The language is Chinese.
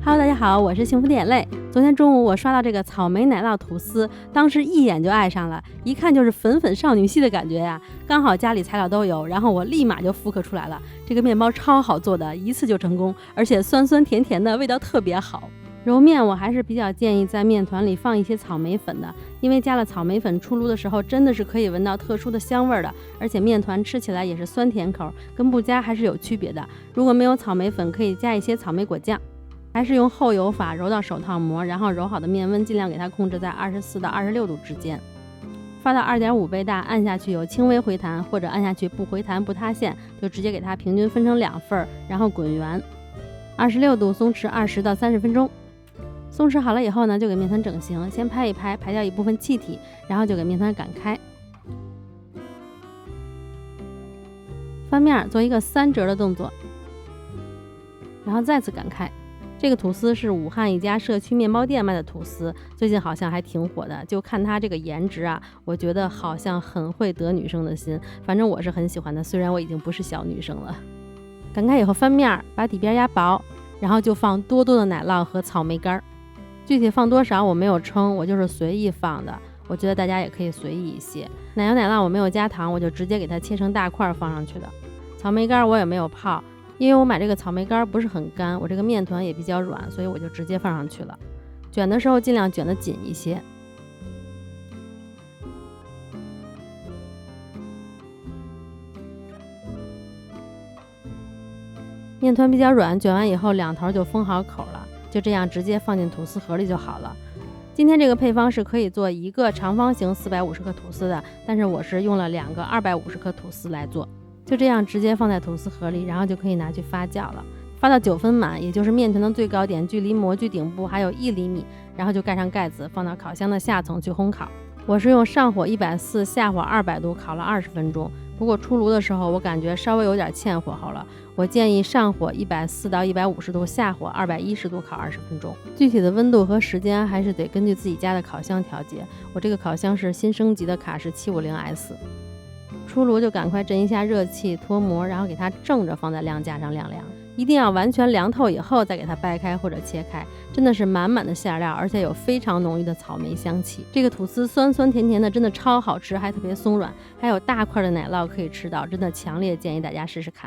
Hello， 大家好，我是幸福的眼泪。昨天中午我刷到这个草莓奶酪吐司，当时一眼就爱上了，一看就是粉粉少女系的感觉呀。刚好家里材料都有，然后我立马就复刻出来了。这个面包超好做的，一次就成功，而且酸酸甜甜的，味道特别好。揉面我还是比较建议在面团里放一些草莓粉的，因为加了草莓粉出炉的时候真的是可以闻到特殊的香味的，而且面团吃起来也是酸甜口，跟不加还是有区别的。如果没有草莓粉，可以加一些草莓果酱。还是用后油法揉到手套膜，然后揉好的面温尽量给它控制在24到26度之间，发到2.5倍大，按下去有轻微回弹，或者按下去不回弹不塌陷，就直接给它平均分成2份，然后滚圆，26度松弛20到30分钟。松弛好了以后呢，就给面团整形，先拍一拍，排掉一部分气体，然后就给面团擀开，翻面做一个3折的动作，然后再次擀开。这个吐司是武汉一家社区面包店卖的吐司，最近好像还挺火的，就看它这个颜值啊，我觉得好像很会得女生的心，反正我是很喜欢的，虽然我已经不是小女生了。擀开以后翻面，把底边压薄，然后就放多多的奶酪和草莓干，具体放多少我没有称，我就是随意放的，我觉得大家也可以随意一些。奶油奶酪我没有加糖，我就直接给它切成大块放上去的。草莓干我也没有泡，因为我买这个草莓干不是很干，我这个面团也比较软，所以我就直接放上去了。卷的时候尽量卷得紧一些。面团比较软，卷完以后2头就封好口了，就这样直接放进吐司盒里就好了。今天这个配方是可以做一个长方形450克吐司的，但是我是用了2个250克吐司来做。就这样直接放在吐司盒里，然后就可以拿去发酵了，发到9分满，也就是面团的最高点，距离模具顶部还有1厘米，然后就盖上盖子，放到烤箱的下层去烘烤。我是用上火140，下火200度烤了20分钟，不过出炉的时候我感觉稍微有点欠火候了，我建议上火140到150度，下火210度烤20分钟。具体的温度和时间还是得根据自己家的烤箱调节，我这个烤箱是新升级的卡式 750S。出炉就赶快震一下热气，脱模，然后给它正着放在晾架上晾凉，一定要完全凉透以后再给它掰开或者切开，真的是满满的馅料，而且有非常浓郁的草莓香气。这个吐司酸酸甜甜的，真的超好吃，还特别松软，还有大块的奶酪可以吃到，真的强烈建议大家试试看。